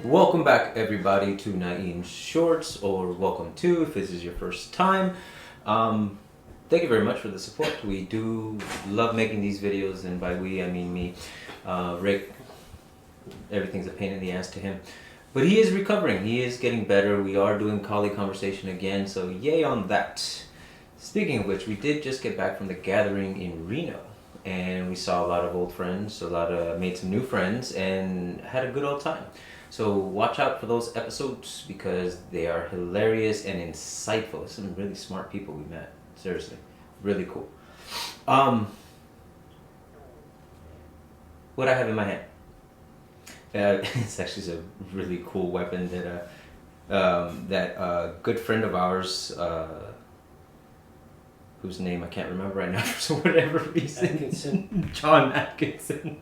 Welcome back, everybody, to Nian Shorts, or welcome to if this is your first time. Thank you very much for the support. We do love making these videos, and by we I mean me. Rick, everything's a pain in the ass to him, but he is recovering. He is getting better. We are doing Konversation again, so yay on that. Speaking of which, we did just get back from the gathering in Reno, and we saw a lot of old friends, made some new friends, and had a good old time. So watch out for those episodes because they are hilarious and insightful. Some really smart people we met. Seriously, really cool. What I have in my hand? It's actually a really cool weapon that a good friend of ours, whose name I can't remember right now for whatever reason. Atkinson. John Atkinson.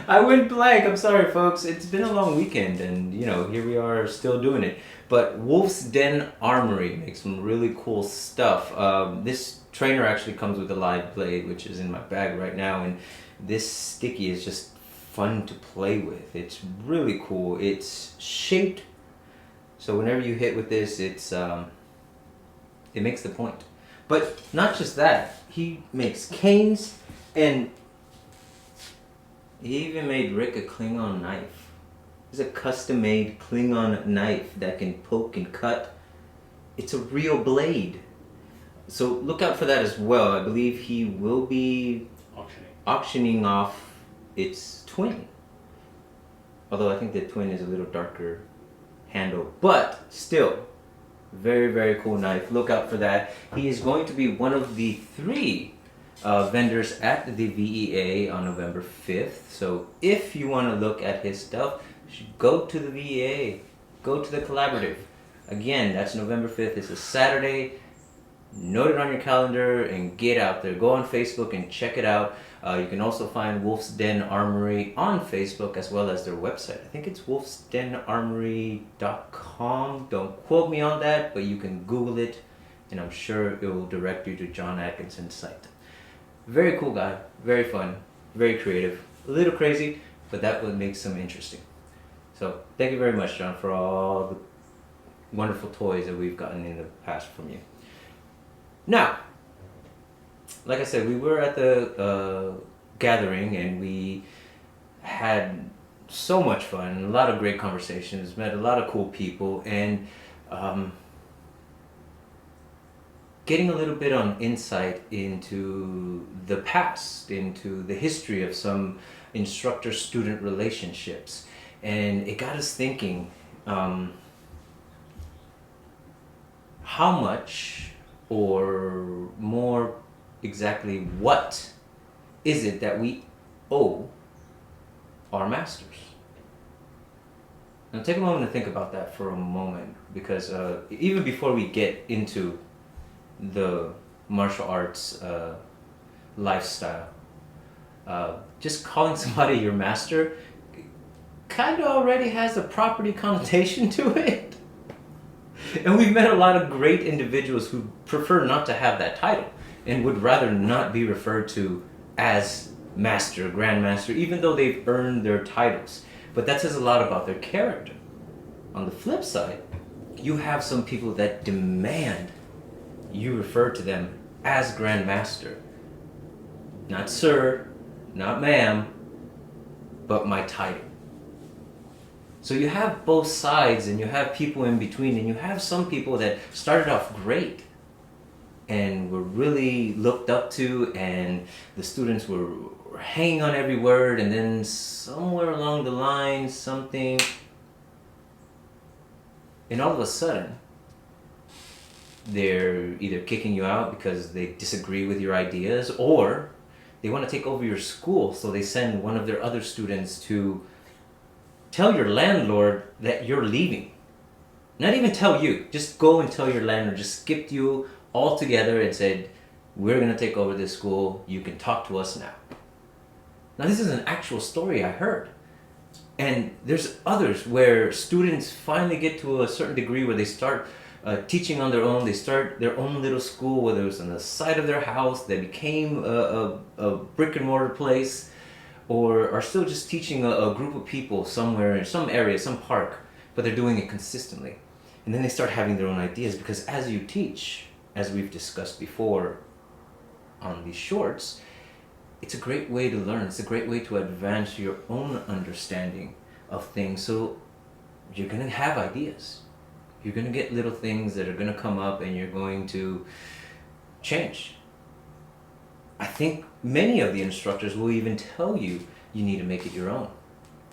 I went blank. I'm sorry, folks. It's been a long weekend, and here we are still doing it. But Wolf's Den Armory makes some really cool stuff. This trainer actually comes with a live blade, which is in my bag right now, and this sticky is just fun to play with. It's really cool. It's shaped so whenever you hit with this, it makes the point. But not just that, he makes canes, and he even made Rick a Klingon knife. It's a custom-made Klingon knife that can poke and cut. It's a real blade. So look out for that as well. I believe he will be auctioning off its twin. Although I think the twin is a little darker handle. But still, very, very cool knife. Look out for that. He is going to be one of the 3 vendors at the VEA on November 5th. So if you want to look at his stuff, you should go to the VEA. Go to the collaborative. Again, that's November 5th. It's a Saturday. Note it on your calendar and get out there. Go on Facebook and check it out. You can also find Wolf's Den Armory on Facebook as well as their website. I think it's wolfsdenarmory.com. Don't quote me on that, but you can Google it and I'm sure it will direct you to John Atkinson's site. Very cool guy, very fun, very creative, a little crazy, but that what makes him interesting. So thank you very much, John, for all the wonderful toys that we've gotten in the past from you. Now, like I said, we were at the gathering and we had so much fun, a lot of great conversations, met a lot of cool people, and getting a little bit on insight into the past, into the history of some instructor-student relationships. And it got us thinking, how much, or more exactly what, is it that we owe our masters? Now take a moment to think about that for a moment, because even before we get into the martial arts lifestyle, just calling somebody your master kind of already has a property connotation to it. And we've met a lot of great individuals who prefer not to have that title and would rather not be referred to as master, grandmaster, even though they've earned their titles. But that says a lot about their character. On the flip side, you have some people that demand you refer to them as grandmaster. Not sir, not ma'am, but my title. So you have both sides, and you have people in between, and you have some people that started off great and were really looked up to, and the students were hanging on every word, and then somewhere along the line, something, and all of a sudden, they're either kicking you out because they disagree with your ideas, or they want to take over your school, so they send one of their other students to tell your landlord that you're leaving. Not even tell you, just go and tell your landlord, just skipped you altogether and said, we're going to take over this school, you can talk to us now. Now this is an actual story I heard. And there's others where students finally get to a certain degree where they start teaching on their own. They start their own little school, whether it's on the side of their house, they became a brick and mortar place, or are still just teaching a group of people somewhere in some area, some park, but they're doing it consistently. And then they start having their own ideas, because as you teach, as we've discussed before on these shorts, it's a great way to learn. It's a great way to advance your own understanding of things. So you're going to have ideas. You're going to get little things that are going to come up, and you're going to change. I think many of the instructors will even tell you, you need to make it your own.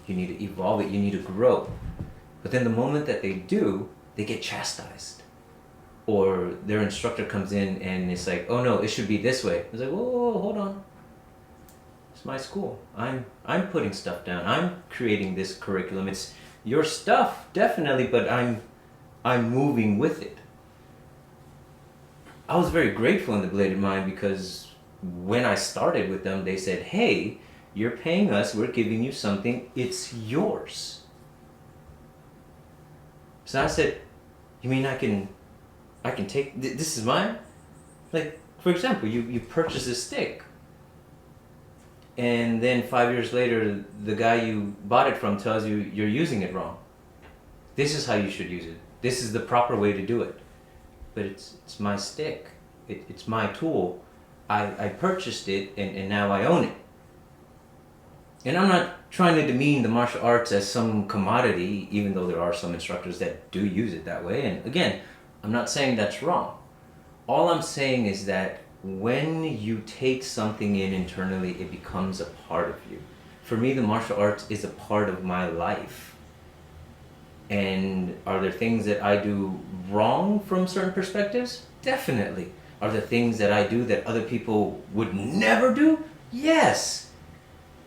You need to evolve it. You need to grow. But then the moment that they do, they get chastised. Or their instructor comes in and it's like, oh no, it should be this way. It's like, whoa, hold on. It's my school. I'm putting stuff down. I'm creating this curriculum. It's your stuff, definitely, but I'm moving with it. I was very grateful in the Bladed Mind, because when I started with them, they said, hey, you're paying us, we're giving you something, it's yours. So I said, you mean I can take, this is mine? Like, for example, you purchase a stick, and then 5 years later, the guy you bought it from tells you you're using it wrong. This is how you should use it. This is the proper way to do it. But it's my stick. It's my tool. I purchased it, and now I own it. And I'm not trying to demean the martial arts as some commodity, even though there are some instructors that do use it that way. And again, I'm not saying that's wrong. All I'm saying is that when you take something in internally, it becomes a part of you. For me, the martial arts is a part of my life. And are there things that I do wrong from certain perspectives? Definitely. Are there things that I do that other people would never do? Yes.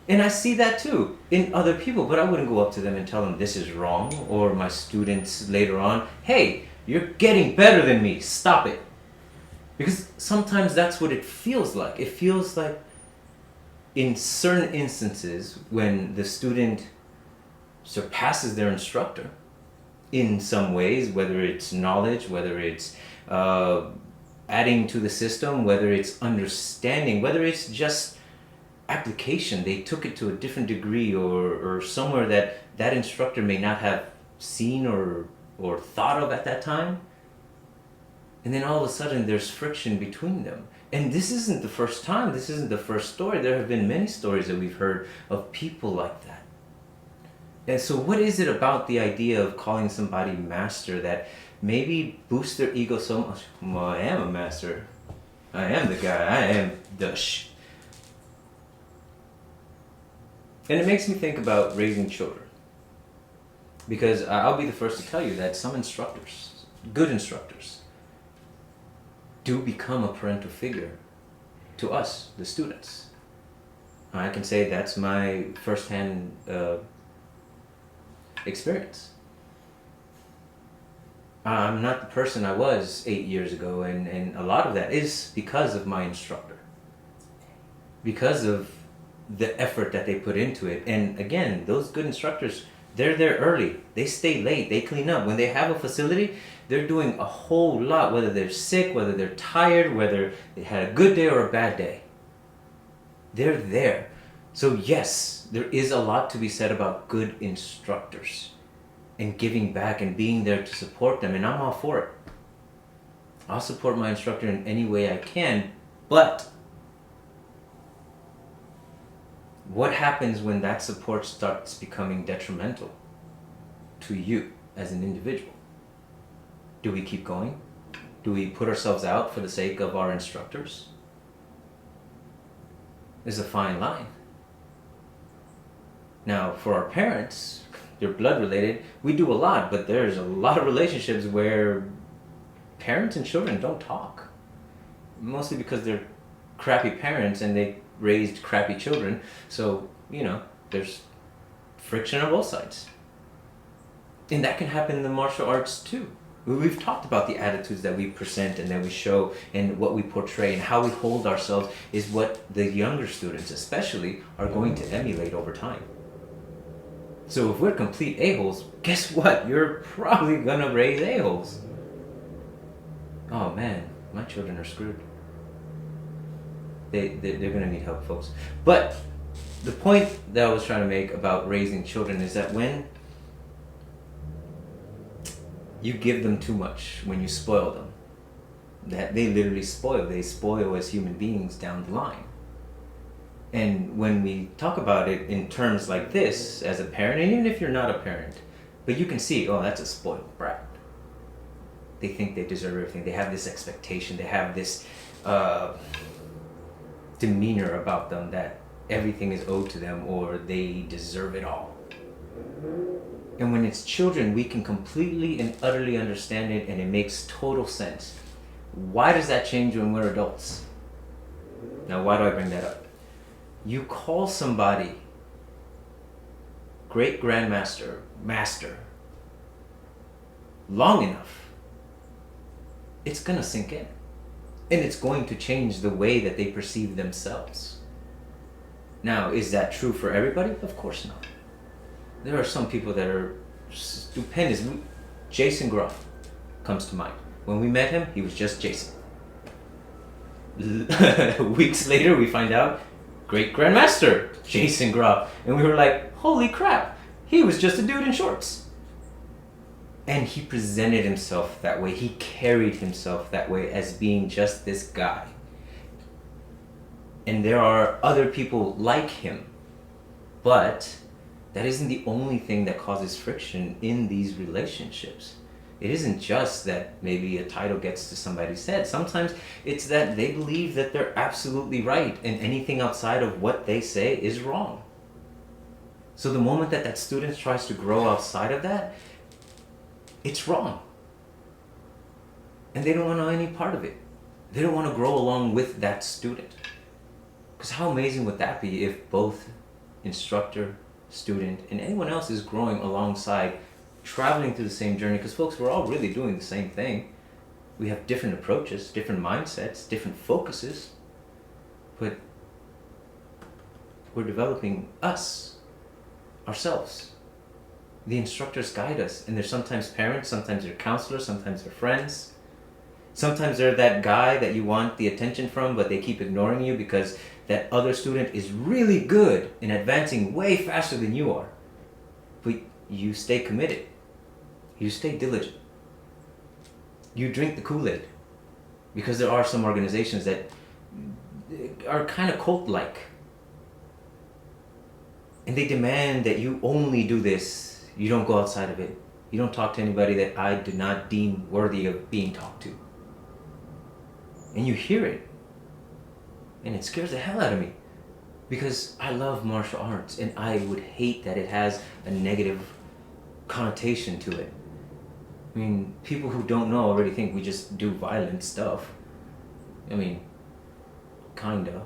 And I see that too in other people, but I wouldn't go up to them and tell them this is wrong, or my students later on, hey, you're getting better than me, stop it. Because sometimes that's what it feels like. It feels like in certain instances when the student surpasses their instructor in some ways, whether it's knowledge, whether it's adding to the system, whether it's understanding, whether it's just application, they took it to a different degree, or somewhere that instructor may not have seen or thought of at that time. And then all of a sudden there's friction between them. And this isn't the first time, this isn't the first story. There have been many stories that we've heard of people like that. And so what is it about the idea of calling somebody master that maybe boosts their ego so much? Well, I am a master. I am the guy. I am the And it makes me think about raising children. Because I'll be the first to tell you that some instructors, good instructors, do become a parental figure to us, the students. I can say that's my firsthand experience. I'm not the person I was 8 years ago, and a lot of that is because of my instructor. Because of the effort that they put into it. And again, those good instructors, they're there early. They stay late. They clean up. When they have a facility, they're doing a whole lot, whether they're sick, whether they're tired, whether they had a good day or a bad day. They're there. So yes, there is a lot to be said about good instructors and giving back and being there to support them. And I'm all for it. I'll support my instructor in any way I can, but what happens when that support starts becoming detrimental to you as an individual? Do we keep going? Do we put ourselves out for the sake of our instructors? There's a fine line. Now, for our parents, they're blood related, we do a lot, but there's a lot of relationships where parents and children don't talk. Mostly because they're crappy parents and they raised crappy children, so there's friction on both sides. And that can happen in the martial arts too. We've talked about the attitudes that we present and that we show and what we portray and how we hold ourselves is what the younger students especially are going to emulate over time. So if we're complete a-holes, guess what? You're probably gonna raise a-holes. Oh man, my children are screwed. They're going to need help, folks. But the point that I was trying to make about raising children is that when you give them too much, when you spoil them, that they literally they spoil as human beings down the line. And when we talk about it in terms like this, as a parent, and even if you're not a parent, but you can see, oh, that's a spoiled brat. They think they deserve everything. They have this expectation. They have this demeanor about them that everything is owed to them or they deserve it all. And when it's children, we can completely and utterly understand it, and it makes total sense. Why does that change when we're adults? Now, why do I bring that up? You call somebody great grandmaster, master, long enough, it's gonna sink in. And it's going to change the way that they perceive themselves. Now, is that true for everybody? Of course not. There are some people that are stupendous. Jason Groff comes to mind. When we met him, he was just Jason. Weeks later, we find out, great grandmaster, Jason Groff. And we were like, holy crap, he was just a dude in shorts. And he presented himself that way. He carried himself that way as being just this guy. And there are other people like him. But that isn't the only thing that causes friction in these relationships. It isn't just that maybe a title gets to somebody's head. Sometimes it's that they believe that they're absolutely right and anything outside of what they say is wrong. So the moment that that student tries to grow outside of that, it's wrong. And they don't want to know any part of it. They don't want to grow along with that student. Because how amazing would that be if both instructor, student, and anyone else is growing alongside, traveling through the same journey? Because folks, we're all really doing the same thing. We have different approaches, different mindsets, different focuses, but we're developing ourselves. The instructors guide us, and they're sometimes parents, sometimes they're counselors, sometimes they're friends. Sometimes they're that guy that you want the attention from, but they keep ignoring you because that other student is really good in advancing way faster than you are. But you stay committed. You stay diligent. You drink the Kool-Aid. Because there are some organizations that are kind of cult-like. And they demand that you only do this. You don't go outside of it. You don't talk to anybody that I do not deem worthy of being talked to. And you hear it. And it scares the hell out of me. Because I love martial arts, and I would hate that it has a negative connotation to it. I mean, people who don't know already think we just do violent stuff. I mean, kinda.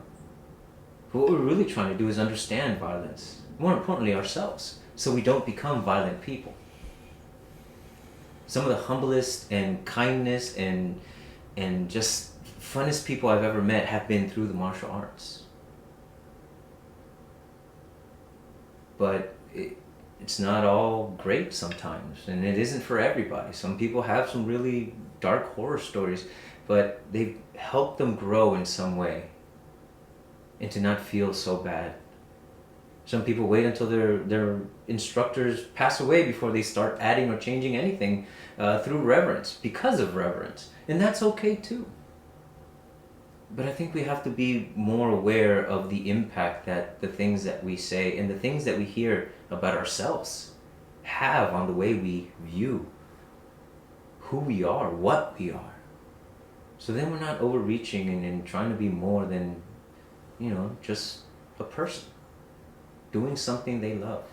But what we're really trying to do is understand violence. More importantly, ourselves. So we don't become violent people. Some of the humblest and kindness and just funnest people I've ever met have been through the martial arts. But it's not all great sometimes, and it isn't for everybody. Some people have some really dark horror stories, but they've helped them grow in some way and to not feel so bad. Some people wait until their instructors pass away before they start adding or changing anything through reverence, because of reverence. And that's okay too. But I think we have to be more aware of the impact that the things that we say and the things that we hear about ourselves have on the way we view who we are, what we are. So then we're not overreaching and trying to be more than, just a person doing something they love.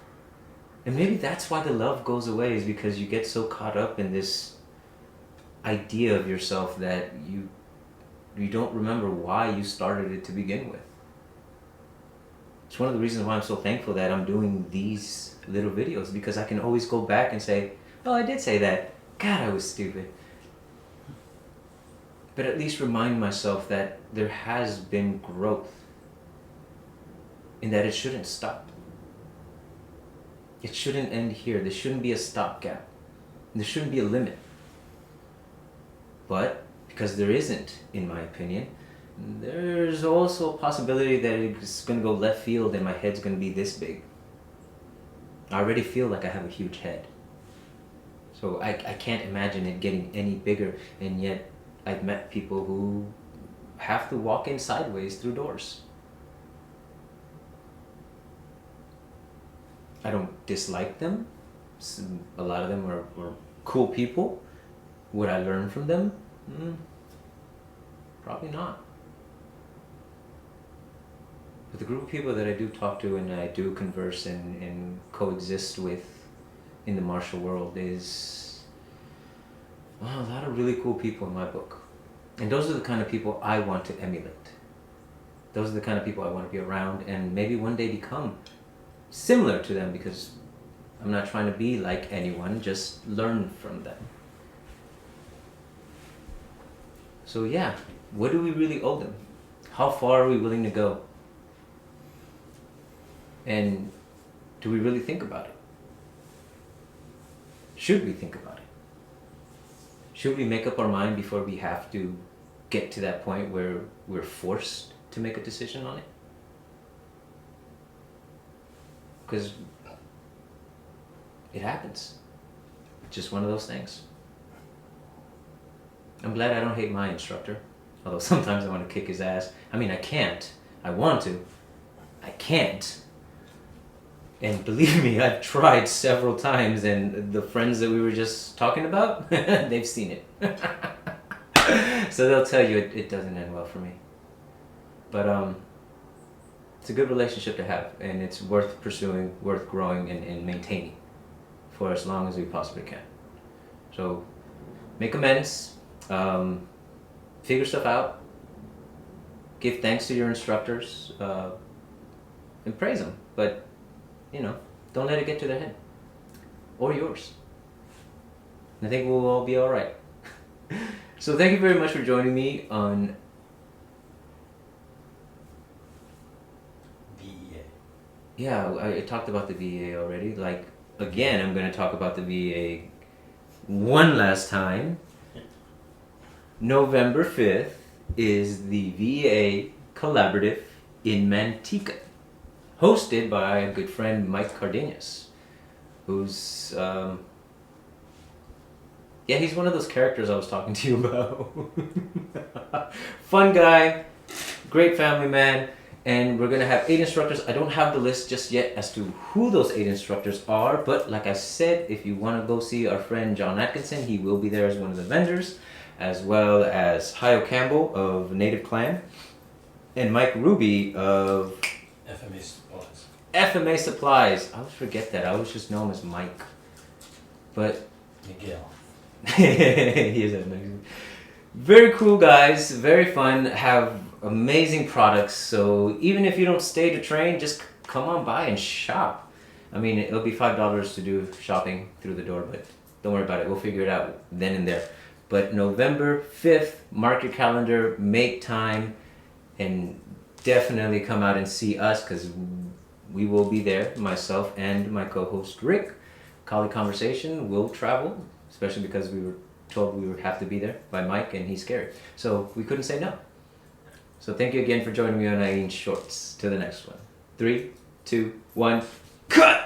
And maybe that's why the love goes away, is because you get so caught up in this idea of yourself that you don't remember why you started it to begin with. It's one of the reasons why I'm so thankful that I'm doing these little videos, because I can always go back and say, oh, I did say that. God, I was stupid. But at least remind myself that there has been growth and that it shouldn't stop. It shouldn't end here. There shouldn't be a stopgap. There shouldn't be a limit. But because there isn't, in my opinion, there's also a possibility that it's gonna go left field and my head's gonna be this big. I already feel like I have a huge head. So I can't imagine it getting any bigger, and yet I've met people who have to walk in sideways through doors. I don't dislike them. A lot of them are cool people. Would I learn from them? Probably not. But the group of people that I do talk to and I do converse and coexist with in the martial world is a lot of really cool people in my book. And those are the kind of people I want to emulate. Those are the kind of people I want to be around and maybe one day become similar to them, because I'm not trying to be like anyone, just learn from them. So yeah, what do we really owe them? How far are we willing to go? And do we really think about it? Should we think about it? Should we make up our mind before we have to get to that point where we're forced to make a decision on it? Because it happens. It's just one of those things. I'm glad I don't hate my instructor, although sometimes I want to kick his ass. I mean, I can't. I want to. I can't. And believe me, I've tried several times, and the friends that we were just talking about, they've seen it. So they'll tell you it doesn't end well for me. But it's a good relationship to have, and it's worth pursuing, worth growing and maintaining for as long as we possibly can. So make amends, figure stuff out, give thanks to your instructors, and praise them. But don't let it get to their head or yours. And I think we'll all be all right. So thank you very much for joining me on VEA. Yeah, I talked about the VA already. Like, again, I'm going to talk about the VA one last time. November 5th is the VA Collaborative in Manteca, hosted by a good friend, Mike Cardenas, who's, he's one of those characters I was talking to you about. Fun guy, great family man, and we're going to have 8 instructors. I don't have the list just yet as to who those 8 instructors are, but like I said, if you want to go see our friend John Atkinson, he will be there as one of the vendors, as well as Hyo Campbell of Native Clan, and Mike Ruby of FMA Supplies. FMA Supplies. I always forget that. I always just know him as Mike. But Miguel. he is amazing. Very cool guys, very fun, have amazing products. So even if you don't stay to train, just come on by and shop. I mean, it'll be $5 to do shopping through the door, but don't worry about it. We'll figure it out then and there. But November 5th, mark your calendar, make time, and definitely come out and see us, because we will be there, myself and my co-host Rick. Konversation will travel, especially because we were told we would have to be there by Mike, and he's scared. So we couldn't say no. So thank you again for joining me on Ian's Shorts. To the next one. 3, 2, 1, cut!